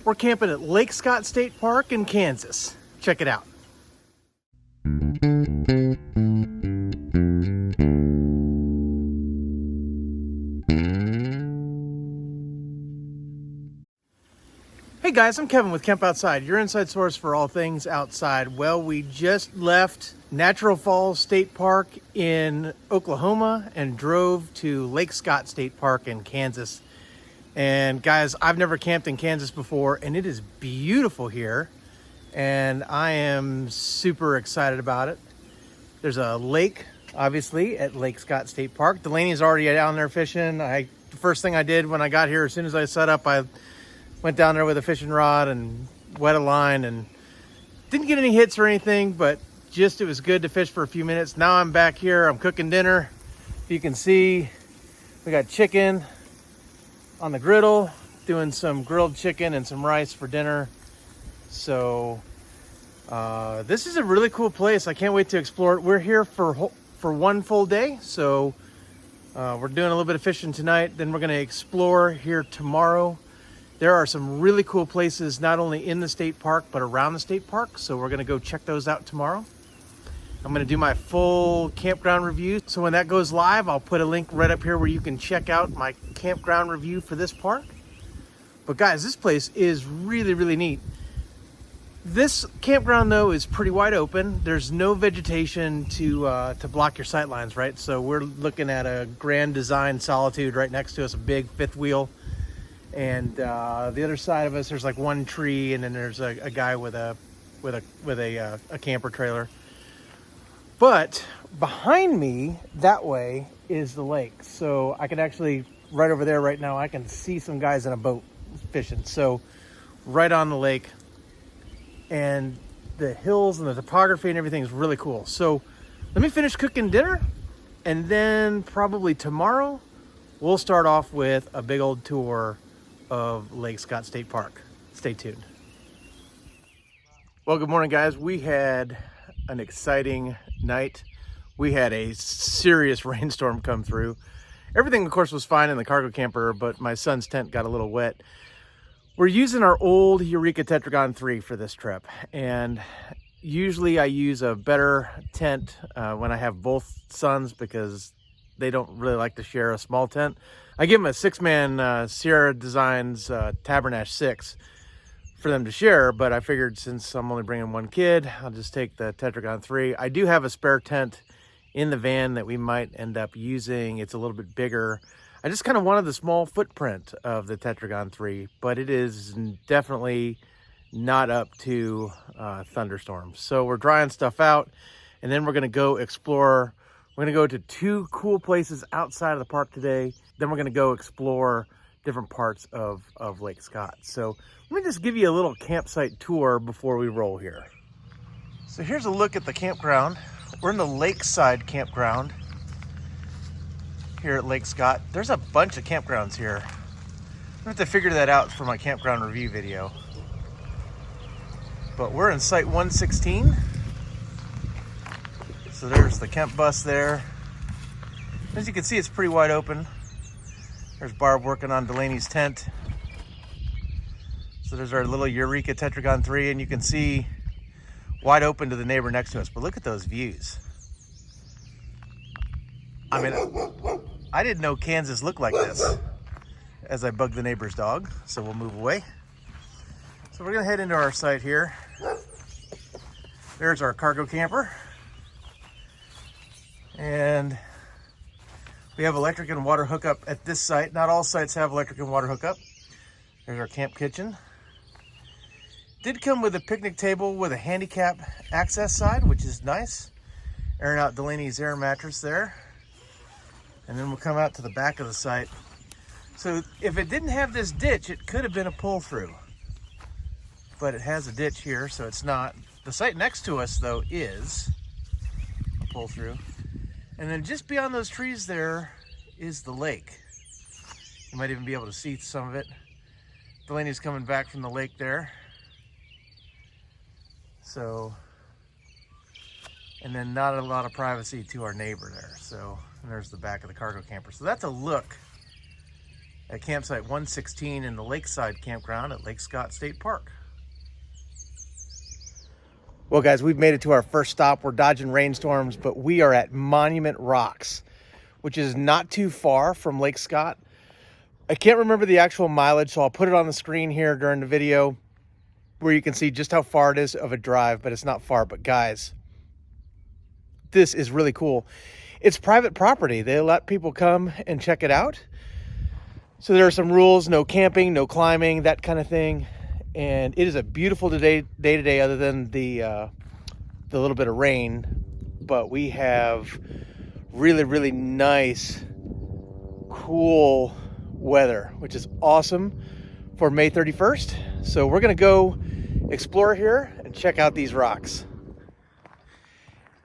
We're camping at Lake Scott State Park in Kansas. Check it out. Hey guys, I'm Kevin with Camp Outside, your inside source for all things outside. Well, we just left Natural Falls State Park in Oklahoma and drove to Lake Scott State Park in Kansas. And guys, I've never camped in Kansas before, and it is beautiful here. And I am super excited about it. There's a lake, obviously, at Lake Scott State Park. Delaney's already down there fishing. The first thing I did when I got here, as soon as I set up, I went down there with a fishing rod and wet a line and didn't get any hits or anything, but just it was good to fish for a few minutes. Now I'm back here, I'm cooking dinner. If you can see, we got chicken on the griddle, doing some grilled chicken and some rice for dinner. So this is a really cool place. I can't wait to explore it. We're here for one full day, so we're doing a little bit of fishing tonight, then we're going to explore here tomorrow. There are some really cool places not only in the state park but around the state park, so we're going to go check those out tomorrow. I'm going to do my full campground review, so when that goes live, I'll put a link right up here where you can check out my campground review for this park. But guys, this place is really, really neat. This campground though is pretty wide open. There's no vegetation to block your sight lines, right? So we're looking at a Grand Design Solitude right next to us, a big fifth wheel. And the other side of us, there's like one tree, and then there's a guy with a camper trailer. But behind me, that way, is the lake. So I can actually, right over there right now, I can see some guys in a boat fishing. So right on the lake, and the hills and the topography and everything is really cool. So let me finish cooking dinner, and then probably tomorrow we'll start off with a big old tour of Lake Scott State Park. Stay tuned. Well, good morning guys. We had an exciting night. We had a serious rainstorm come through. Everything of course was fine in the cargo camper, but my son's tent got a little wet. We're using our old Eureka Tetragon 3 for this trip, and usually I use a better tent when I have both sons because they don't really like to share a small tent. I give them a 6-man Sierra Designs Tabernash 6 for them to share, but I figured since I'm only bringing one kid, I'll just take the Tetragon 3. I do have a spare tent in the van that we might end up using. It's a little bit bigger. I just kind of wanted the small footprint of the Tetragon 3, but it is definitely not up to thunderstorms. So we're drying stuff out, and then we're gonna go explore. We're gonna go to 2 cool places outside of the park today. Then we're gonna go explore different parts of Lake Scott. So let me just give you a little campsite tour before we roll here. So here's a look at the campground. We're in the Lakeside Campground here at Lake Scott. There's a bunch of campgrounds here. I have to figure that out for my campground review video. But we're in site 116. So there's the Kemp bus there. As you can see, it's pretty wide open. There's Barb working on Delaney's tent. So there's our little Eureka Tetragon 3, and you can see wide open to the neighbor next to us. But look at those views. I mean, I didn't know Kansas looked like this as I bugged the neighbor's dog. So we'll move away. So we're gonna head into our site here. There's our cargo camper. And we have electric and water hookup at this site. Not all sites have electric and water hookup. There's our camp kitchen. Did come with a picnic table with a handicap access side, which is nice. Airing out Delaney's air mattress there. And then we'll come out to the back of the site. So if it didn't have this ditch, it could have been a pull through. But it has a ditch here, so it's not. The site next to us though is a pull through. And then just beyond those trees there is the lake. You might even be able to see some of it. Delaney's coming back from the lake there. So, and then not a lot of privacy to our neighbor there. So, and there's the back of the cargo camper. So that's a look at campsite 116 in the Lakeside Campground at Lake Scott State Park. Well, guys, we've made it to our first stop. We're dodging rainstorms, but we are at Monument Rocks, which is not too far from Lake Scott. I can't remember the actual mileage, so I'll put it on the screen here during the video where you can see just how far it is of a drive, but it's not far. But guys, this is really cool. It's private property. They let people come and check it out. So there are some rules: no camping, no climbing, that kind of thing. And it is a beautiful day today, other than the little bit of rain. But we have really nice, cool weather, which is awesome for May 31st. So we're gonna go explore here and check out these rocks.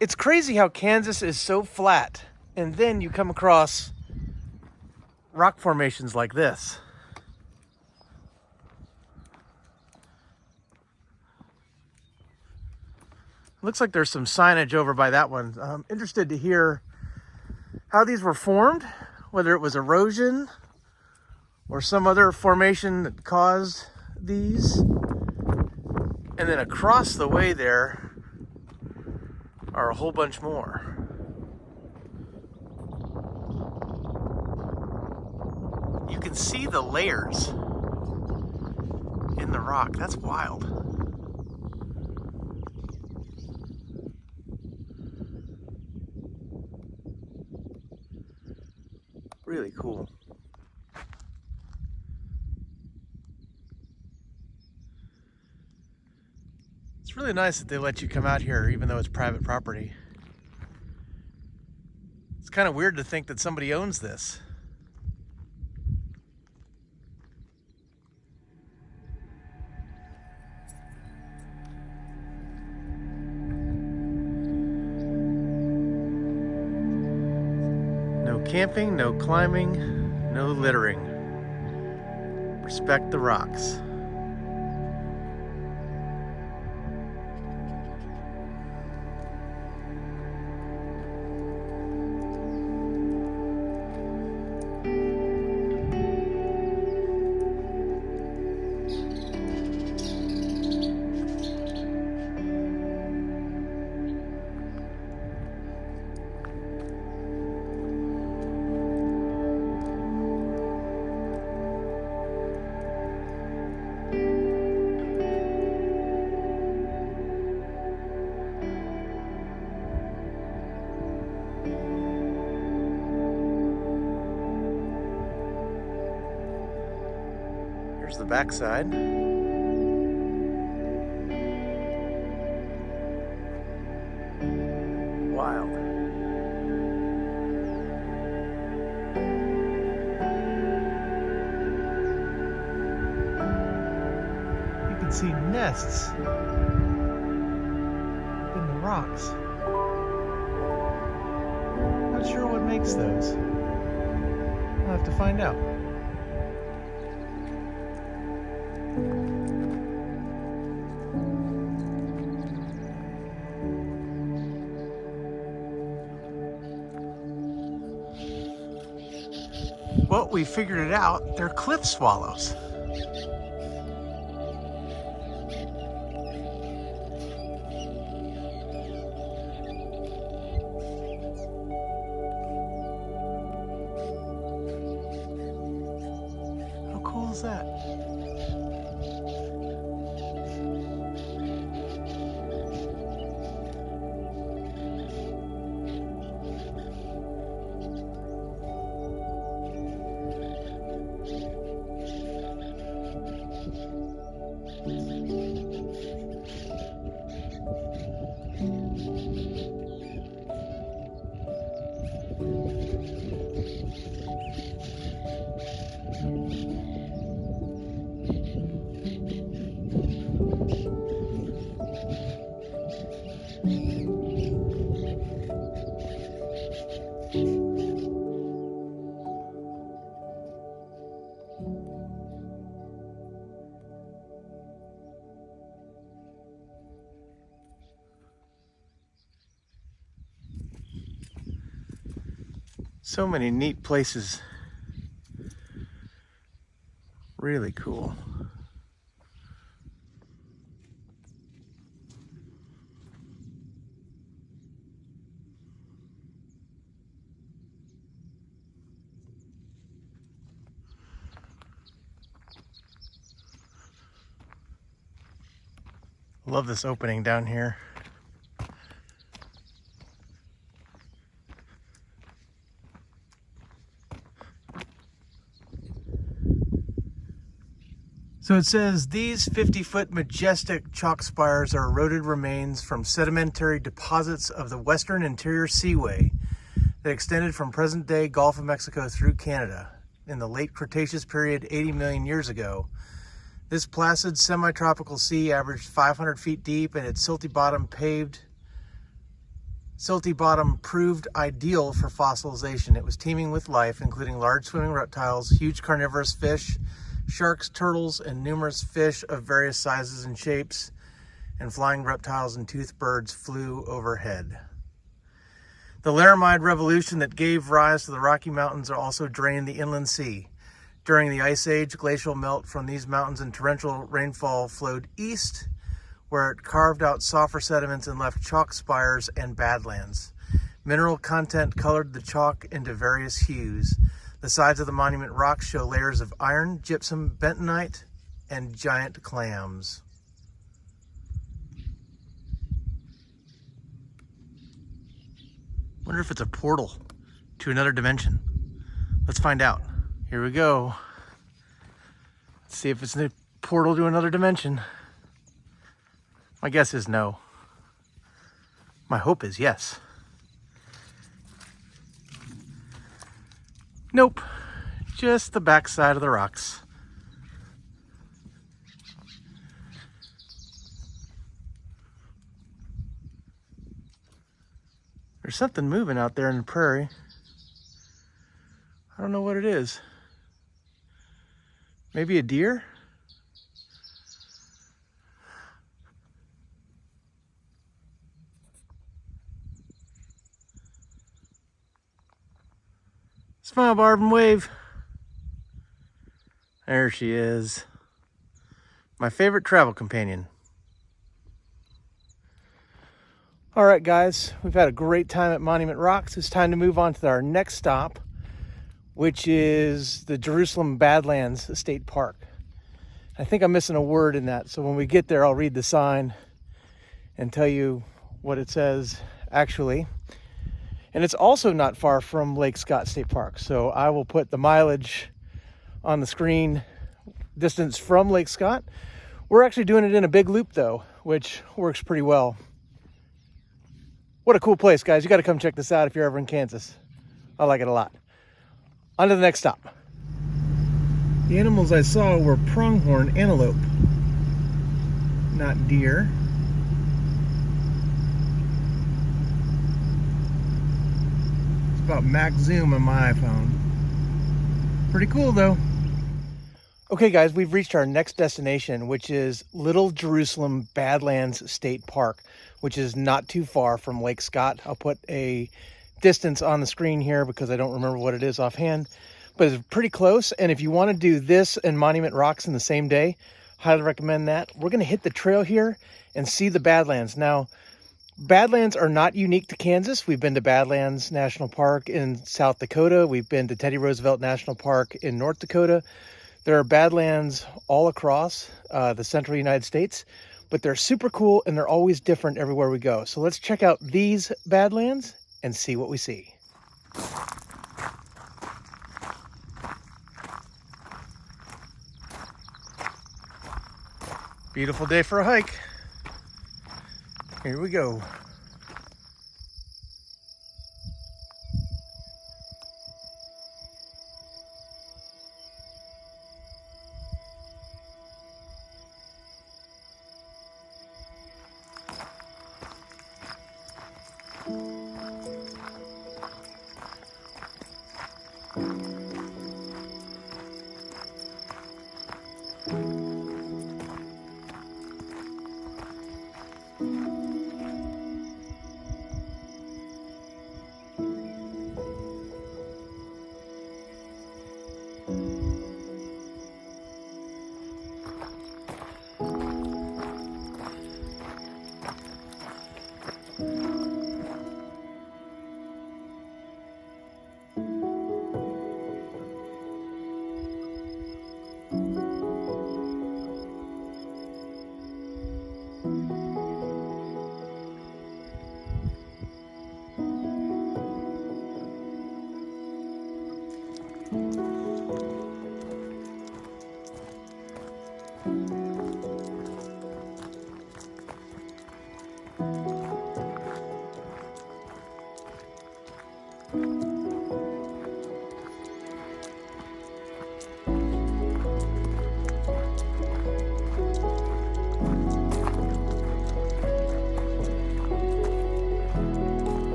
It's crazy how Kansas is so flat, and then you come across rock formations like this. Looks like there's some signage over by that one. I'm interested to hear how these were formed, whether it was erosion or some other formation that caused these. And then across the way there are a whole bunch more. You can see the layers in the rock. That's wild. Really cool. It's really nice that they let you come out here even though it's private property. It's kind of weird to think that somebody owns this. No camping, no climbing, no littering. Respect the rocks. Here's the backside. Wild. You can see nests in the rocks. Not sure what makes those. I'll have to find out. Well, we figured it out. They're cliff swallows. How cool is that? So many neat places Really cool. Love this opening down here. So it says these 50-foot majestic chalk spires are eroded remains from sedimentary deposits of the Western Interior Seaway that extended from present-day Gulf of Mexico through Canada in the late Cretaceous period 80 million years ago. This placid semi-tropical sea averaged 500 feet deep, and its silty bottom proved ideal for fossilization. It was teeming with life, including large swimming reptiles, huge carnivorous fish, sharks, turtles, and numerous fish of various sizes and shapes, and flying reptiles and toothed birds flew overhead. The Laramide Revolution that gave rise to the Rocky Mountains also drained the inland sea. During the Ice Age, glacial melt from these mountains and torrential rainfall flowed east, where it carved out softer sediments and left chalk spires and badlands. Mineral content colored the chalk into various hues. The sides of the monument rocks show layers of iron, gypsum, bentonite, and giant clams. Wonder if it's a portal to another dimension. Let's find out. Here we go. Let's see if it's a portal to another dimension. My guess is no. My hope is yes. Nope, just the backside of the rocks. There's something moving out there in the prairie. I don't know what it is. Maybe a deer? Smile, Barb, and wave. There she is. My favorite travel companion. All right, guys, we've had a great time at Monument Rocks. It's time to move on to our next stop, which is the Jerusalem Badlands State Park. I think I'm missing a word in that, so when we get there, I'll read the sign and tell you what it says actually. And it's also not far from Lake Scott State Park, so I will put the mileage on the screen, distance from Lake Scott. We're actually doing it in a big loop though, which works pretty well. What a cool place, guys. You got to come check this out if you're ever in Kansas. I like it a lot. On to the next stop. The animals I saw were pronghorn antelope, not deer. It's about max zoom on my iPhone. Pretty cool though. Okay guys, we've reached our next destination, which is Little Jerusalem Badlands State Park, which is not too far from Lake Scott. I'll put a distance on the screen here because I don't remember what it is offhand, but it's pretty close. And if you want to do this and Monument Rocks in the same day, highly recommend that. We're going to hit the trail here and see the Badlands. Now, Badlands are not unique to Kansas. We've been to Badlands National Park in South Dakota. We've been to Teddy Roosevelt National Park in North Dakota. There are Badlands all across the central United States, but they're super cool and they're always different everywhere we go. So let's check out these Badlands and see what we see. Beautiful day for a hike. Here we go.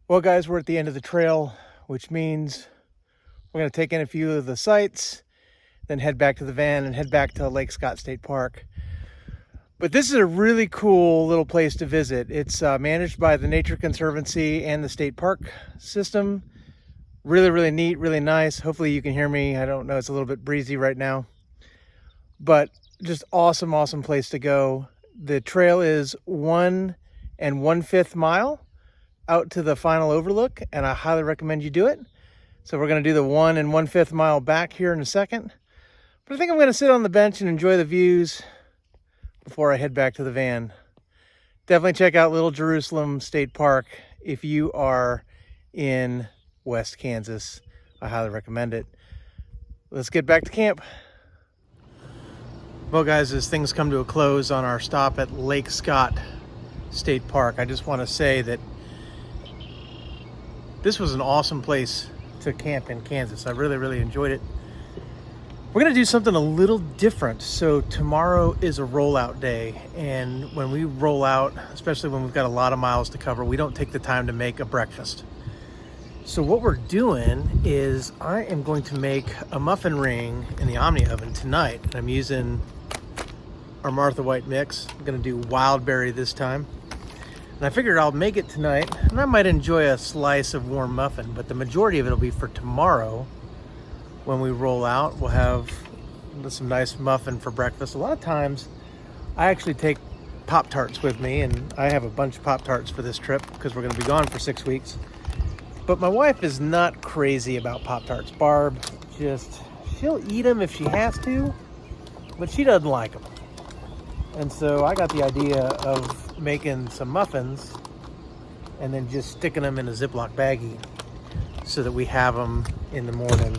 Well, guys, we're at the end of the trail, which means we're going to take in a few of the sights, then head back to the van and head back to Lake Scott State Park. But this is a really cool little place to visit. It's managed by the Nature Conservancy and the state park system. Really, really neat, really nice. Hopefully you can hear me. I don't know, it's a little bit breezy right now. But just awesome, awesome place to go. The trail is 1 1/5 mile out to the final overlook, and I highly recommend you do it. So we're going to do the 1 1/5 mile back here in a second. But I think I'm going to sit on the bench and enjoy the views before I head back to the van. Definitely check out Little Jerusalem State Park if you are in West Kansas. I highly recommend it. Let's get back to camp. Well, guys, as things come to a close on our stop at Lake Scott State Park, I just want to say that this was an awesome place to camp in Kansas. I really, really enjoyed it. We're gonna do something a little different. So tomorrow is a rollout day, and when we roll out, especially when we've got a lot of miles to cover, we don't take the time to make a breakfast. So what we're doing is I am going to make a muffin ring in the Omni oven tonight. I'm using our Martha White mix. I'm gonna do wild berry this time. And I figured I'll make it tonight, and I might enjoy a slice of warm muffin, but the majority of it will be for tomorrow. When we roll out, we'll have some nice muffin for breakfast. A lot of times I actually take Pop-Tarts with me, and I have a bunch of Pop-Tarts for this trip because we're going to be gone for 6 weeks. But my wife is not crazy about Pop-Tarts. Barb, she'll eat them if she has to, but she doesn't like them. And so I got the idea of making some muffins and then just sticking them in a Ziploc baggie so that we have them in the morning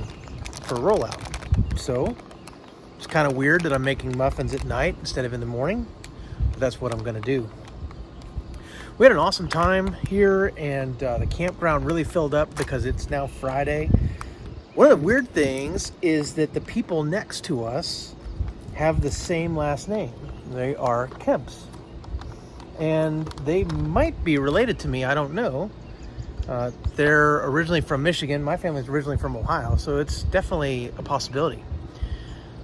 for rollout. So it's kind of weird that I'm making muffins at night instead of in the morning, but that's what I'm going to do. We had an awesome time here, and the campground really filled up because it's now Friday. One of the weird things is that the people next to us have the same last name. They are Kemps, and they might be related to me. I don't know. They're originally from Michigan. My family's originally from Ohio, so it's definitely a possibility.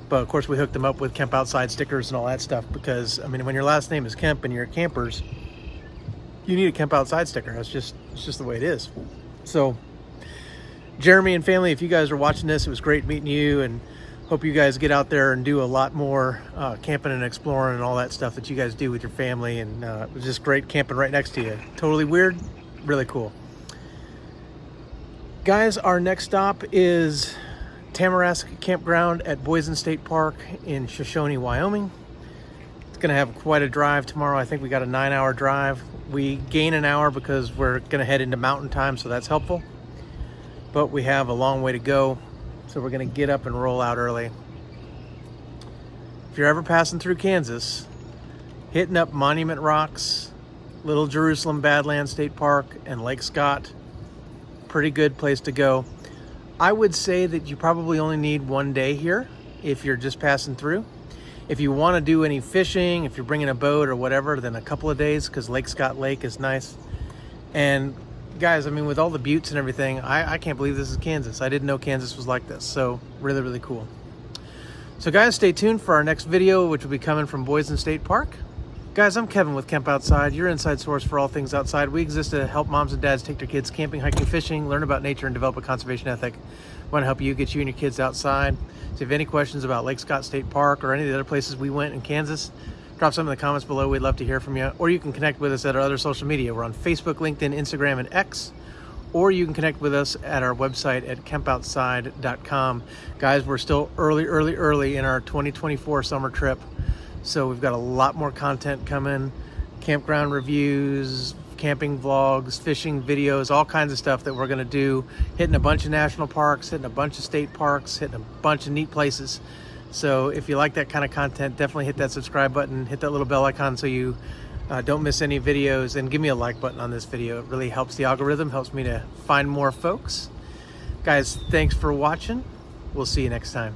But of course, we hooked them up with Camp Outside stickers and all that stuff because, I mean, when your last name is Kemp and you're campers, you need a Camp Outside sticker. It's just the way it is. So, Jeremy and family, if you guys are watching this, it was great meeting you, and hope you guys get out there and do a lot more camping and exploring and all that stuff that you guys do with your family. And it was just great camping right next to you. Totally weird, really cool. Guys, our next stop is Tamarask Campground at Boise State Park in Shoshone, Wyoming. It's gonna have quite a drive tomorrow. I think we got a 9-hour drive. We gain an hour because we're gonna head into mountain time, so that's helpful. But we have a long way to go, so we're gonna get up and roll out early. If you're ever passing through Kansas, hitting up Monument Rocks, Little Jerusalem Badlands State Park, and Lake Scott, pretty good place to go. I would say that you probably only need 1 day here if you're just passing through. If you want to do any fishing, if you're bringing a boat or whatever, then a couple of days, because Lake Scott Lake is nice. And guys, I mean, with all the buttes and everything, I can't believe this is Kansas. I didn't know Kansas was like this, so really, really cool. So guys, stay tuned for our next video, which will be coming from Boise State Park. Guys, I'm Kevin with Camp Outside, your inside source for all things outside. We exist to help moms and dads take their kids camping, hiking, fishing, learn about nature, and develop a conservation ethic. We want to help you get you and your kids outside. So if you have any questions about Lake Scott State Park or any of the other places we went in Kansas, drop some in the comments below. We'd love to hear from you. Or you can connect with us at our other social media. We're on Facebook, LinkedIn, Instagram, and X. Or you can connect with us at our website at campoutside.com. Guys, we're still early in our 2024 summer trip. So we've got a lot more content coming, campground reviews, camping vlogs, fishing videos, all kinds of stuff that we're gonna do, hitting a bunch of national parks, hitting a bunch of state parks, hitting a bunch of neat places. So if you like that kind of content, definitely hit that subscribe button, hit that little bell icon so you don't miss any videos, and give me a like button on this video. It really helps the algorithm, helps me to find more folks. Guys, thanks for watching. We'll see you next time.